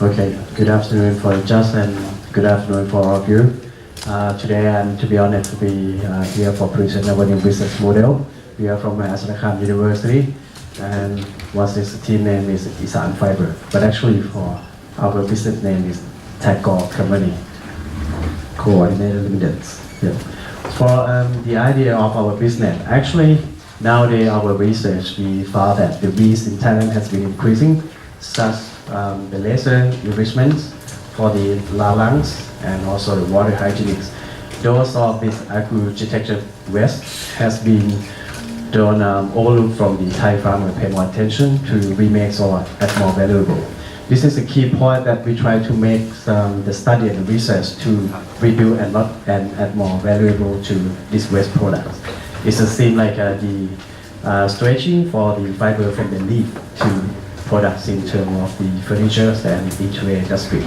Okay, good afternoon for Just and good afternoon for all of you. Today I'm to be honored to be here for present our new business model. We are from Asanakam University and what's this team name is Isan Fiber. But actually for our business name is Tagore Company Coordinated Limited. Yeah. For the idea of our business, actually nowadays our research we found that the bees in Thailand has been increasing, such the laser enrichments for the lungs and also the water hygienics. Those of this agro-detected waste has been done overlooked from the Thai farmer pay more attention to remake solar as more valuable. This is a key point that we try to make the study and the research to rebuild and not and add more valuable to this waste products. It's a same like the stretching for the fiber from the leaf to products in terms of the furniture and interior industry.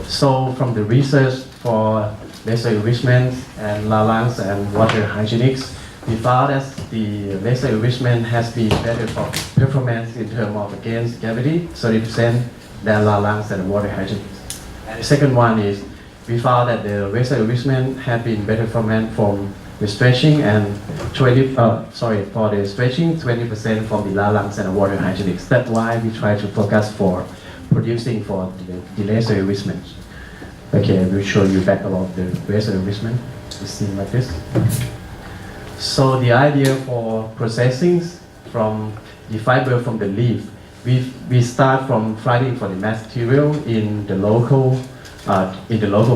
So from the research for laser enrichment and lalans and water hygienics, we found that the laser enrichment has been better for performance in terms of against gravity, 30% than lalans and water hygienics. And the second one is we found that the laser enrichment had been better performance from the stretching and for the stretching 20% from the lalans and water hygienics. That's why we try to focus for producing for the laser enrichment. Okay, I will show you back about the laser enrichment. It's seen like this. So the idea for processing from the fiber from the leaf, we start from finding for the material in the local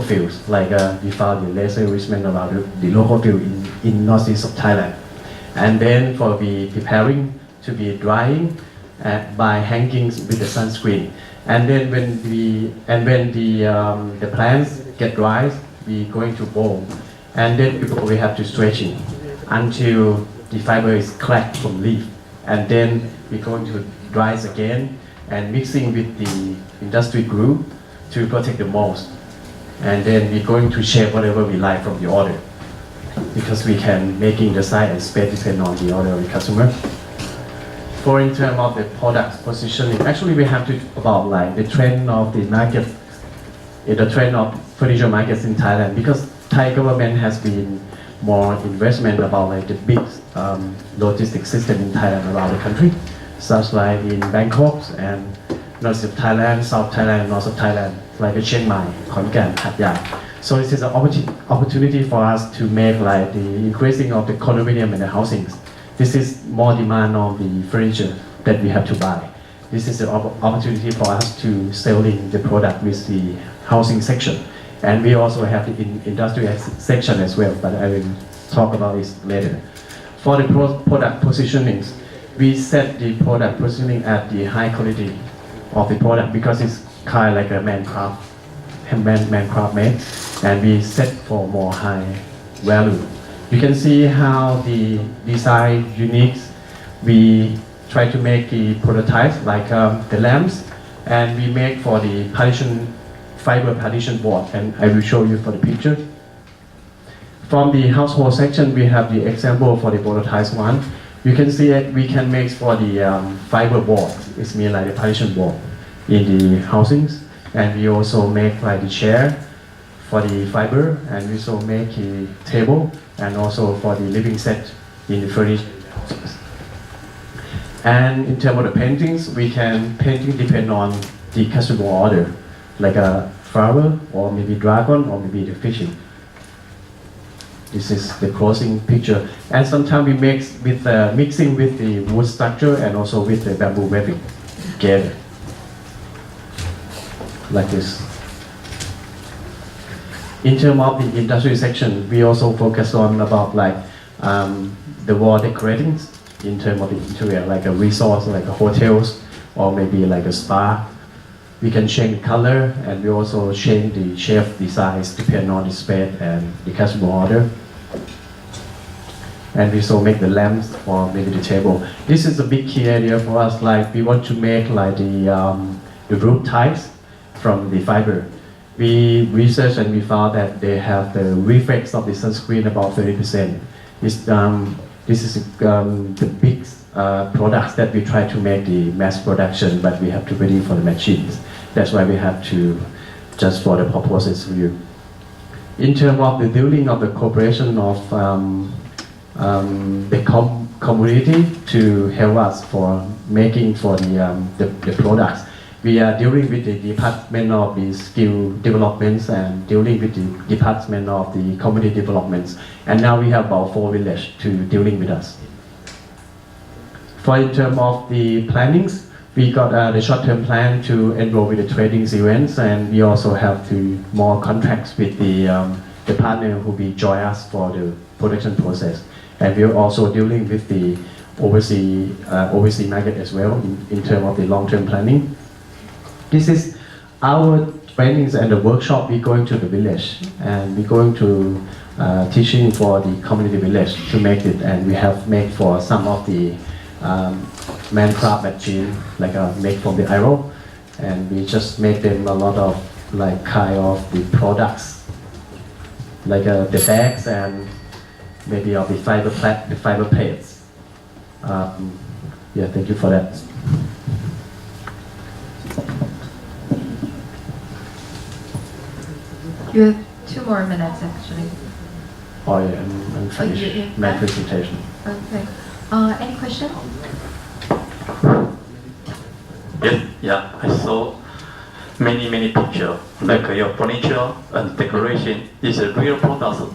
fields, like we found the laser enrichment around the local field in northeast of Thailand. And then for the preparing to be drying by hanging with the sunscreen. And then when the plants get dry, we going to boil. And then we have to stretching until the fiber is cracked from leaf. And then we're going to dry again and mixing with the industry group to protect the mold. And then we're going to shape whatever we like from the order, because we can making the size and space depend on the order of the customer. For in terms of the product positioning, actually we have to about like the trend of the market, the trend of furniture markets in Thailand, because Thai government has been more investment about like the big logistic system in Thailand around the country, such like in Bangkok and north of Thailand, South Thailand, north of Thailand, like Chiang Mai, Khon Kaen, Hat Yai. So this is an opportunity for us to make like the increasing of the condominium and the housings. This is more demand on the furniture that we have to buy. This is an opportunity for us to selling the product with the housing section. And we also have the industrial section as well, but I will talk about this later. For the product positionings, we set the product positioning at the high quality of the product because it's kind of like a mancraft made, and we set for more high value. You can see how the design unique. We try to make the prototypes like the lamps, and we make for the fiber partition board, and I will show you for the picture. From the household section, we have the example for the prototype one. You can see that we can make for the fiber board. It's mean like the partition board in the housings, and we also make like the chair for the fiber, and we also make a table, and also for the living set in the furniture. And in terms of the paintings, we can painting depend on the customer order, like a flower or maybe dragon or maybe the fishing. This is the closing picture, and sometimes we mix with mixing with the wood structure and also with the bamboo webbing together, like this. In terms of the industry section, we also focus on about like the wall decorating in terms of the interior, like a resort, like a hotels, or maybe like a spa. We can change the color, and we also change the shape designs depending on the space and the customer order. And we also make the lamps or maybe the table. This is a big key area for us. Like we want to make like the roof tiles from the fiber. We researched and we found that they have the reflex of the sunscreen about 30%. This is the big products that we try to make the mass production, but we have to ready for the machines. That's why we have to, just for the purposes of you. In terms of the building of the cooperation of the community to help us for making for the products, we are dealing with the Department of the Skill Developments and dealing with the Department of the Community Developments. And now we have about 4 villages to dealing with us. For in terms of the plannings, we got the short-term plan to enroll with the trading events, and we also have more contracts with the partner who will join us for the production process. And we're also dealing with the overseas market as well in terms of the long-term planning. This is our trainings and the workshop. We're going to the village and we're going to teaching for the community village to make it, and we have made for some of the mancraft machine like made from the iron, and we just make them a lot of like kind of the products like the bags and maybe of the fiber plates. Yeah, thank you for that. You have 2 more minutes actually. Oh yeah, I'm finished my presentation. Okay. Any question? Yes, yeah, I saw many pictures, like your furniture and decoration. Is a real product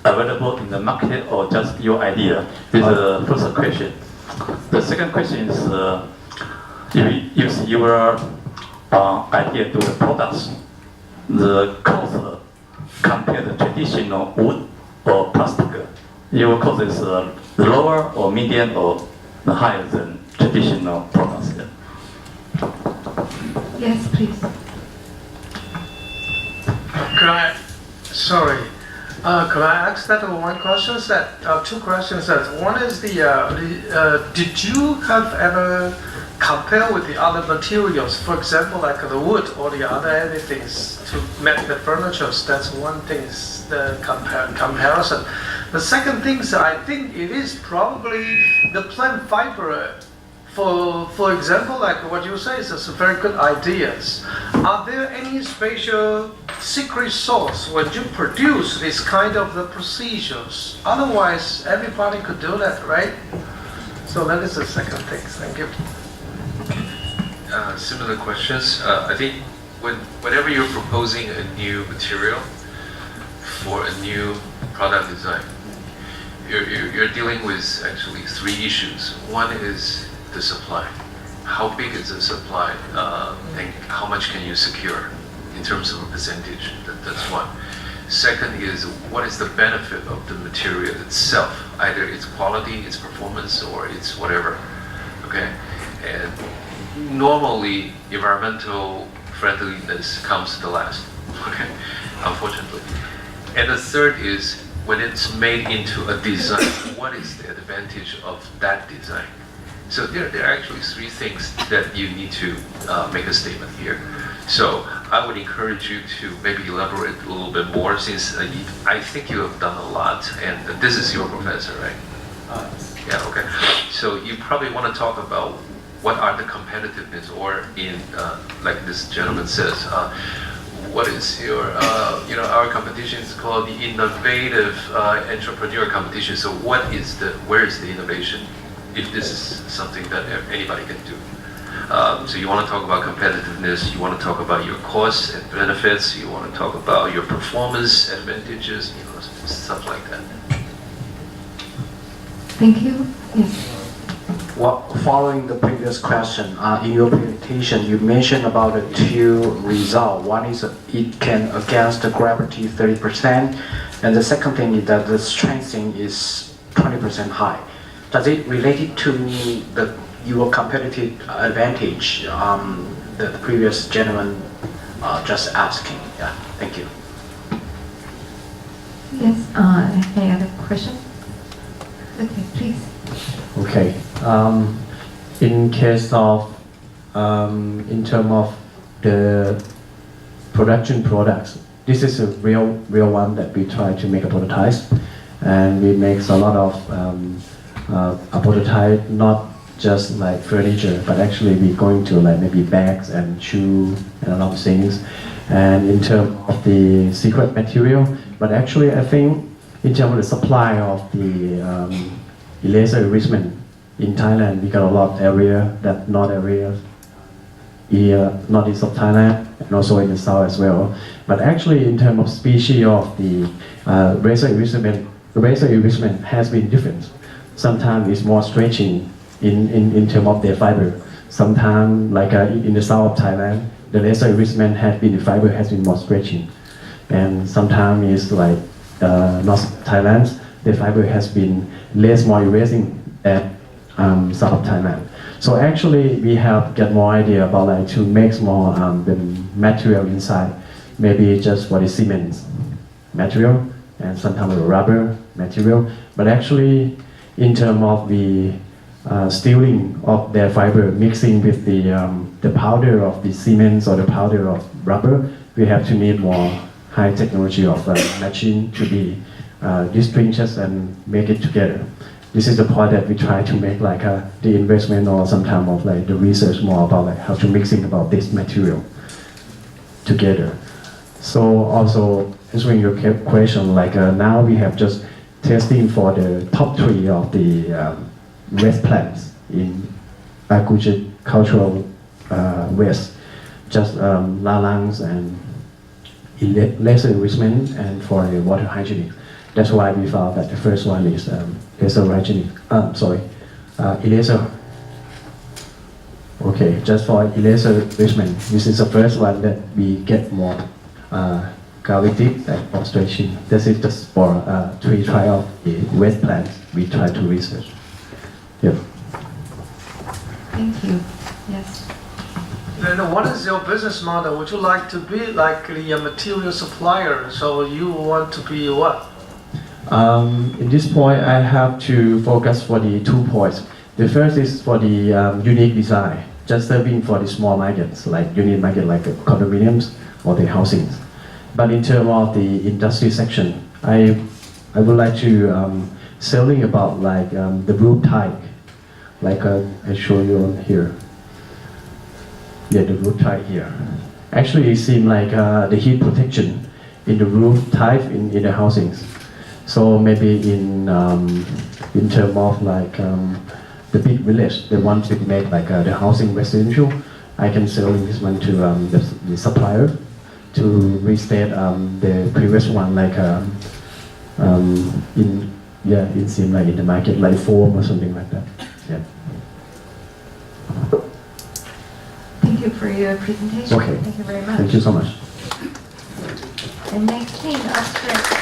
available in the market or just your idea? This is the first question. The second question is, if you use your idea to the products, the cost compared to traditional wood or plastic, your cost is lower or medium or higher than traditional products? Yes, please. Could I ask that one question? That 2 questions. One is did you have ever compare with the other materials, for example, like the wood or the other anything to make the furniture? That's one thing, the comparison. The second thing is, I think it is probably the plant fiber. For example, like what you say is a very good ideas. Are there any special secret sauce when you produce this kind of the procedures? Otherwise, everybody could do that, right? So that is the second thing. Thank you. Similar questions. I think whenever you're proposing a new material for a new product design, you're dealing with actually 3 issues. One is the supply. How big is the supply, and how much can you secure in terms of a percentage? That's one. Second is, what is the benefit of the material itself, either its quality, its performance, or its whatever. Okay, and normally environmental friendliness comes the last. Okay, unfortunately. And the third is, when it's made into a design, what is the advantage of that design? So there are actually 3 things that you need to make a statement here. So I would encourage you to maybe elaborate a little bit more, since I think you have done a lot, and this is your professor, right? Yeah, okay. So you probably want to talk about what are the competitiveness, or in, like this gentleman says, what is your, our competition is called the innovative entrepreneur competition. So where is the innovation, if this is something that anybody can do? So you want to talk about competitiveness, you want to talk about your costs and benefits, you want to talk about your performance advantages, stuff like that. Thank you. Yes. Well, following the previous question, in your presentation, you mentioned about the 2 results. One is it can against the gravity 30%, and the second thing is that the strengthening is 20% high. Does it relate to your competitive advantage? The previous gentleman just asking. Yeah, thank you. Yes. Any other question? Okay, please. Okay. In case of, in terms of the production products, this is a real one that we try to make a prototype, and we make a lot of a prototype, not just like furniture, but actually we're going to like maybe bags and shoe and a lot of things. And in terms of the secret material, but actually I think in terms of the supply of the laser enrichment in Thailand, we got a lot of area that not areas here, northeast of Thailand, and also in the south as well. But actually, in terms of species of the laser enrichment has been different. Sometimes it's more stretching in terms of their fiber. Sometimes, like in the south of Thailand, the laser enrichment the fiber has been more stretching. And sometimes it's like north of Thailand, the fiber has been more erasing than south of Thailand. So actually, we have get more idea about like to make more the material inside, maybe just for the cement material and sometimes the rubber material. But actually, in terms of the stealing of their fiber, mixing with the powder of the cement or the powder of rubber, we have to need more high technology of machine to be distinguished and make it together. This is the point that we try to make like the investment or sometimes of like the research more about like how to mixing about this material together. So also answering your question, like now we have just testing for the top 3 of the waste plants in agricultural waste, just lalangs and laser enrichment and for the water hygienic. That's why we found that the first one is laser hygienic. Eraser. Okay, just for eraser enrichment, this is the first one that we get more gravity and more stretching. This is just for 3 trial the waste plants we try to research. Yep. Thank you. Yes. Then what is your business model? Would you like to be like the material supplier? So you want to be what? In this point, I have to focus for the 2 points. The first is for the unique design, just serving for the small markets, like unit market, like condominiums or the housings. But in terms of the industry section, I would like to selling about like the roof type, like I show you on here. Yeah, the roof type here. Actually, it seems like the heat protection in the roof type in the housings. So maybe in terms of like the big village, they want to make like the housing residential. I can sell this one to the supplier to restate the previous one like it seems like in the market like foam or something like that. Yeah. Thank you for your presentation. Okay. Thank you very much. Thank you so much. And next thing, Australia.